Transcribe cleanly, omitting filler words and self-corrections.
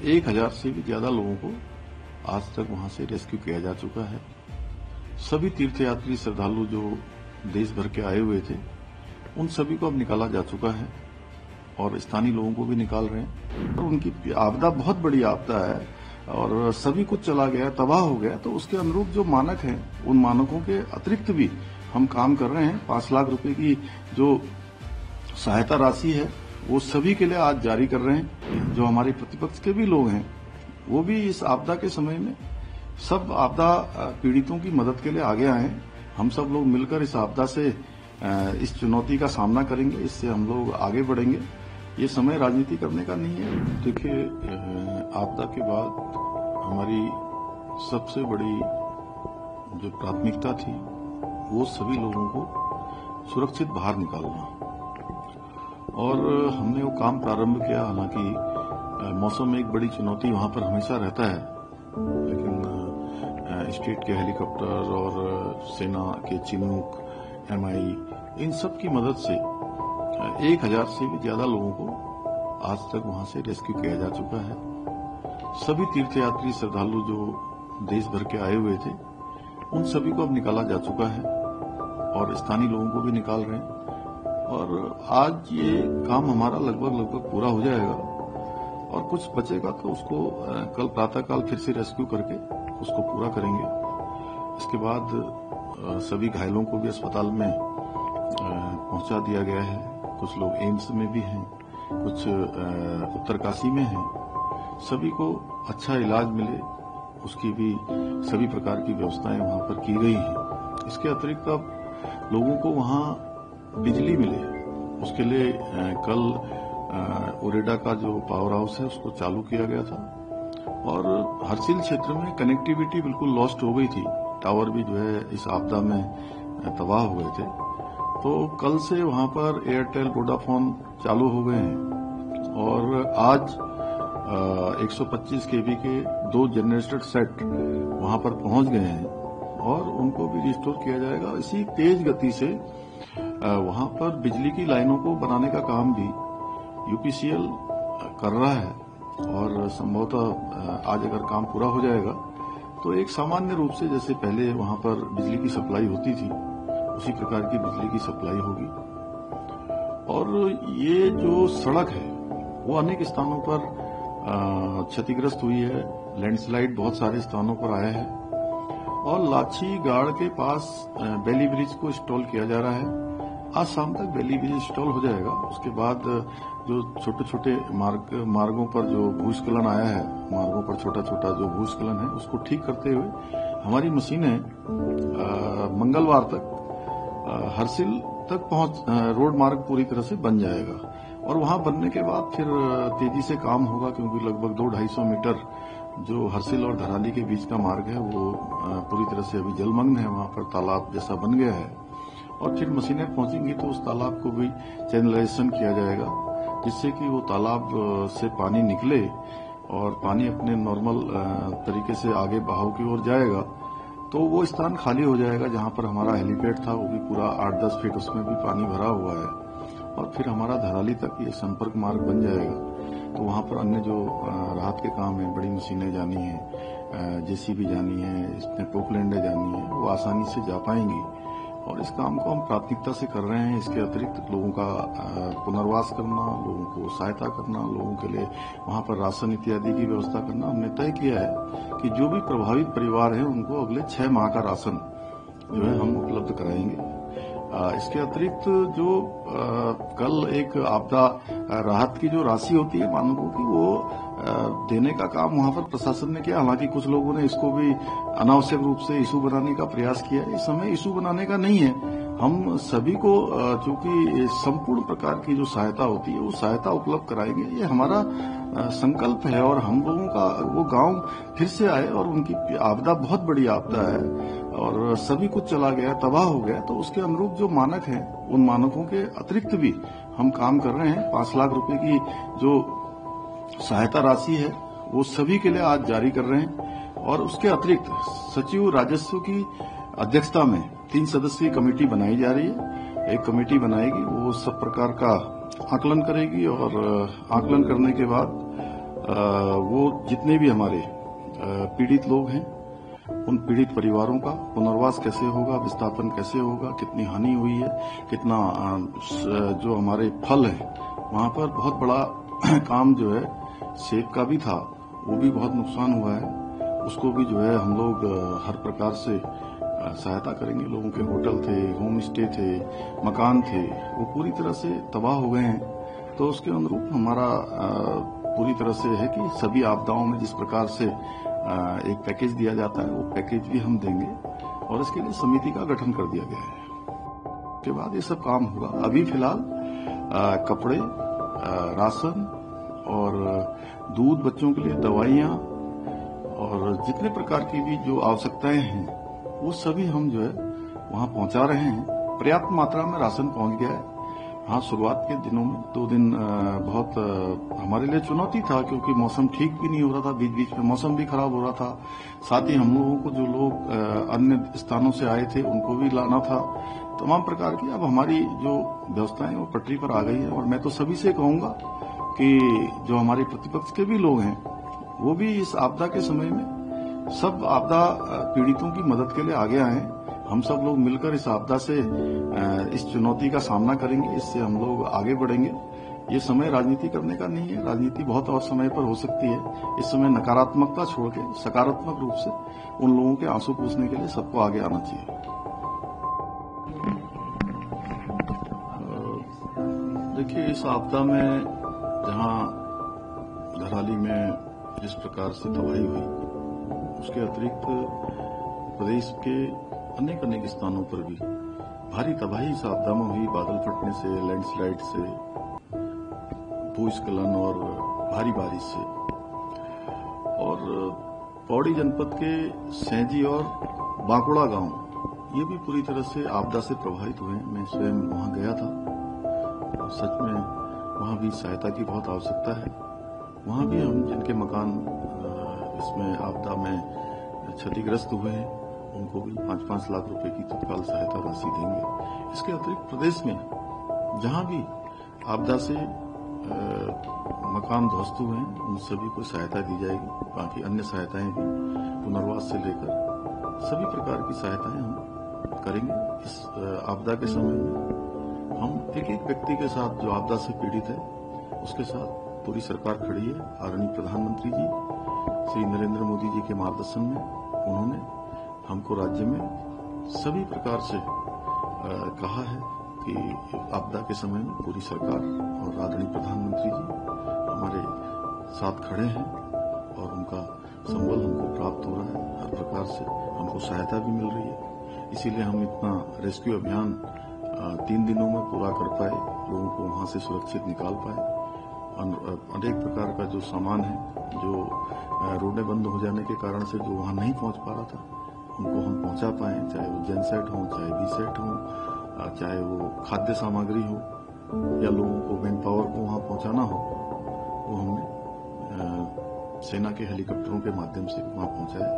1000 से भी ज्यादा लोगों को आज तक वहां से रेस्क्यू किया जा चुका है। सभी तीर्थयात्री श्रद्धालु जो देश भर के आए हुए थे उन सभी को अब निकाला जा चुका है और स्थानीय लोगों को भी निकाल रहे हैं। और उनकी आपदा बहुत बड़ी आपदा है और सभी कुछ चला गया, तबाह हो गया, तो उसके अनुरूप जो मानक हैं उन मानकों के अतिरिक्त भी हम काम कर रहे हैं। 5 लाख रुपए की जो सहायता राशि है वो सभी के लिए आज जारी कर रहे हैं। जो हमारे प्रतिपक्ष के भी लोग हैं वो भी इस आपदा के समय में सब आपदा पीड़ितों की मदद के लिए आगे आए हैं। हम सब लोग मिलकर इस आपदा से इस चुनौती का सामना करेंगे, इससे हम लोग आगे बढ़ेंगे। ये समय राजनीति करने का नहीं है। देखिए, आपदा के बाद हमारी सबसे बड़ी जो प्राथमिकता थी वो सभी लोगों को सुरक्षित बाहर निकालना, और हमने वो काम प्रारंभ किया। हालांकि मौसम में एक बड़ी चुनौती वहां पर हमेशा रहता है, लेकिन स्टेट के हेलीकॉप्टर और सेना के चिनूक, MI, इन सब की मदद से 1000 से भी ज्यादा लोगों को आज तक वहां से रेस्क्यू किया जा चुका है। सभी तीर्थयात्री श्रद्धालु जो देश भर के आए हुए थे उन सभी को अब निकाला जा चुका है और स्थानीय लोगों को भी निकाल रहे हैं। और आज ये काम हमारा लगभग पूरा हो जाएगा और कुछ बचेगा तो उसको कल प्रातःकाल फिर से रेस्क्यू करके उसको पूरा करेंगे। इसके बाद सभी घायलों को भी अस्पताल में पहुंचा दिया गया है। कुछ लोग एम्स में भी हैं, कुछ उत्तरकाशी में हैं। सभी को अच्छा इलाज मिले उसकी भी सभी प्रकार की व्यवस्थाएं वहां पर की गई हैं। इसके अतिरिक्त अब लोगों को वहां बिजली मिले उसके लिए कल ओरेडा का जो पावर हाउस है उसको चालू किया गया था। और हरसिल क्षेत्र में कनेक्टिविटी बिल्कुल लॉस्ट हो गई थी, टावर भी जो है इस आपदा में तबाह हो गए थे। तो कल से वहां पर एयरटेल, वोडाफोन चालू हो गए हैं और आज 125 kV के 2 जनरेटर सेट वहां पर पहुंच गए हैं और उनको भी रिस्टोर किया जाएगा। इसी तेज गति से वहां पर बिजली की लाइनों को बनाने का काम भी UPCL कर रहा है और संभवतः आज अगर काम पूरा हो जाएगा तो एक सामान्य रूप से जैसे पहले वहां पर बिजली की सप्लाई होती थी उसी प्रकार की बिजली की सप्लाई होगी। और ये जो सड़क है वो अनेक स्थानों पर क्षतिग्रस्त हुई है, लैंडस्लाइड बहुत सारे स्थानों पर आया है और लाछी गाड़ के पास बेली ब्रिज को इंस्टॉल किया जा रहा है। आज शाम तक बेली ब्रिज इंस्टॉल हो जाएगा। उसके बाद जो छोटे छोटे मार्गों पर जो भूस्खलन आया है, मार्गों पर छोटा छोटा जो भूस्खलन है उसको ठीक करते हुए हमारी मशीनें मंगलवार तक हरसिल तक रोड मार्ग पूरी तरह से बन जाएगा। और वहां बनने के बाद फिर तेजी से काम होगा, क्योंकि लगभग 200-250 मीटर जो हरसिल और धराली के बीच का मार्ग है वो पूरी तरह से अभी जलमग्न है। वहां पर तालाब जैसा बन गया है और फिर मशीनें पहुंचेंगी तो उस तालाब को भी चैनलाइजेशन किया जाएगा, जिससे कि वो तालाब से पानी निकले और पानी अपने नॉर्मल तरीके से आगे बहाव की ओर जाएगा। तो वो स्थान खाली हो जाएगा जहां पर हमारा हेलीपैड था, वो भी पूरा 8-10 फीट उसमें भी पानी भरा हुआ है। और फिर हमारा धराली तक ये संपर्क मार्ग बन जाएगा। तो वहां पर अन्य जो राहत के काम है, बड़ी मशीनें जानी है, JCB जानी है, इसमें पोकलैंडें जानी है, वो आसानी से जा पाएंगी। और इस काम को हम प्राथमिकता से कर रहे हैं। इसके अतिरिक्त लोगों का पुनर्वास करना, लोगों को सहायता करना, लोगों के लिए वहां पर राशन इत्यादि की व्यवस्था करना। हमने तय किया है कि जो भी प्रभावित परिवार हैं उनको अगले 6 माह का राशन जो है हम उपलब्ध कराएंगे। इसके अतिरिक्त जो कल एक आपदा राहत की जो राशि होती है मानकों की, वो देने का काम वहां पर प्रशासन ने किया। हालांकि कुछ लोगों ने इसको भी अनावश्यक रूप से इशू बनाने का प्रयास किया। इस समय इशू बनाने का नहीं है। हम सभी को चूंकि संपूर्ण प्रकार की जो सहायता होती है वो सहायता उपलब्ध कराएंगे, ये हमारा संकल्प है। और हम लोगों का वो गांव फिर से आए, और उनकी आपदा बहुत बड़ी आपदा है और सभी कुछ चला गया, तबाह हो गया, तो उसके अनुरूप जो मानक हैं उन मानकों के अतिरिक्त भी हम काम कर रहे हैं। 5 लाख रुपए की जो सहायता राशि है वो सभी के लिए आज जारी कर रहे हैं। और उसके अतिरिक्त सचिव राजस्व की अध्यक्षता में 3 सदस्यीय कमेटी बनाई जा रही है। एक कमेटी बनाएगी, वो सब प्रकार का आकलन करेगी और आकलन करने के बाद वो जितने भी हमारे पीड़ित लोग हैं, उन पीड़ित परिवारों का पुनर्वास कैसे होगा, विस्थापन कैसे होगा, कितनी हानि हुई है, कितना जो हमारे फल है वहां पर बहुत बड़ा काम जो है सेब का भी था, वो भी बहुत नुकसान हुआ है। उसको भी जो है हम लोग हर प्रकार से सहायता करेंगे। लोगों के होटल थे, होम स्टे थे, मकान थे, वो पूरी तरह से तबाह हो गए हैं। तो उसके अनुरूप हमारा पूरी तरह से है कि सभी आपदाओं में जिस प्रकार से एक पैकेज दिया जाता है, वो पैकेज भी हम देंगे और इसके लिए समिति का गठन कर दिया गया है। उसके बाद ये सब काम होगा। अभी फिलहाल कपड़े, राशन और दूध, बच्चों के लिए दवाइयां और जितने प्रकार की भी जो आवश्यकताएं हैं वो सभी हम जो है वहां पहुंचा रहे हैं। पर्याप्त मात्रा में राशन पहुंच गया है। हाँ, शुरुआत के दिनों में 2 दिन बहुत हमारे लिए चुनौती था, क्योंकि मौसम ठीक भी नहीं हो रहा था, बीच बीच में मौसम भी खराब हो रहा था। साथ ही हम लोगों को जो लोग अन्य स्थानों से आए थे उनको भी लाना था, तमाम प्रकार की। अब हमारी जो व्यवस्थाएं वो पटरी पर आ गई है और मैं तो सभी से कहूंगा कि जो हमारे प्रतिपक्ष के भी लोग हैं वो भी इस आपदा के समय में सब आपदा पीड़ितों की मदद के लिए आगे आए। हम सब लोग मिलकर इस आपदा से इस चुनौती का सामना करेंगे, इससे हम लोग आगे बढ़ेंगे। ये समय राजनीति करने का नहीं है, राजनीति बहुत और समय पर हो सकती है। इस समय नकारात्मकता छोड़ के सकारात्मक रूप से उन लोगों के आंसू पूछने के लिए सबको आगे आना चाहिए। देखिए, इस आपदा में जहां धराली में जिस प्रकार से तबाही हुई, उसके अतिरिक्त प्रदेश के अनेक स्थानों पर भी भारी तबाही इस आपदा में हुई। बादल फटने से, लैंडस्लाइड से, भूस्खलन और भारी बारिश से। और पौड़ी जनपद के सैंजी और बांकुड़ा गांव ये भी पूरी तरह से आपदा से प्रभावित हुए। मैं स्वयं वहां गया था और सच में वहां भी सहायता की बहुत आवश्यकता है। वहां भी हम जिनके मकान इसमें आपदा में क्षतिग्रस्त हुए हैं उनको भी 5-5 लाख रुपए की तत्काल सहायता राशि देंगे। इसके अतिरिक्त प्रदेश में जहां भी आपदा से मकान ध्वस्त हुए हैं उन सभी को सहायता दी जाएगी। बाकी अन्य सहायताएं भी पुनर्वास से लेकर सभी प्रकार की सहायताएं हम करेंगे। इस आपदा के समय में हम एक व्यक्ति के साथ जो आपदा से पीड़ित है उसके साथ पूरी सरकार खड़ी है। आदरणीय प्रधानमंत्री जी श्री नरेंद्र मोदी जी के मार्गदर्शन में उन्होंने हमको राज्य में सभी प्रकार से कहा है कि आपदा के समय में पूरी सरकार और आदरणीय प्रधानमंत्री जी हमारे साथ खड़े हैं और उनका संबल हमको प्राप्त हो रहा है। हर प्रकार से हमको सहायता भी मिल रही है। इसीलिए हम इतना रेस्क्यू अभियान 3 दिनों में पूरा कर पाए, लोगों को वहां से सुरक्षित निकाल पाए। अनेक प्रकार का जो सामान है, जो रोडें बंद हो जाने के कारण से जो वहां नहीं पहुंच पा रहा था, उनको हम पहुंचा पाए। चाहे वो जेनसेट हो, चाहे बीसेट हो, चाहे वो खाद्य सामग्री हो या लोगों को मैन पावर को वहां पहुंचाना हो, वो हमने सेना के हेलीकॉप्टरों के माध्यम से वहां पहुंचाया।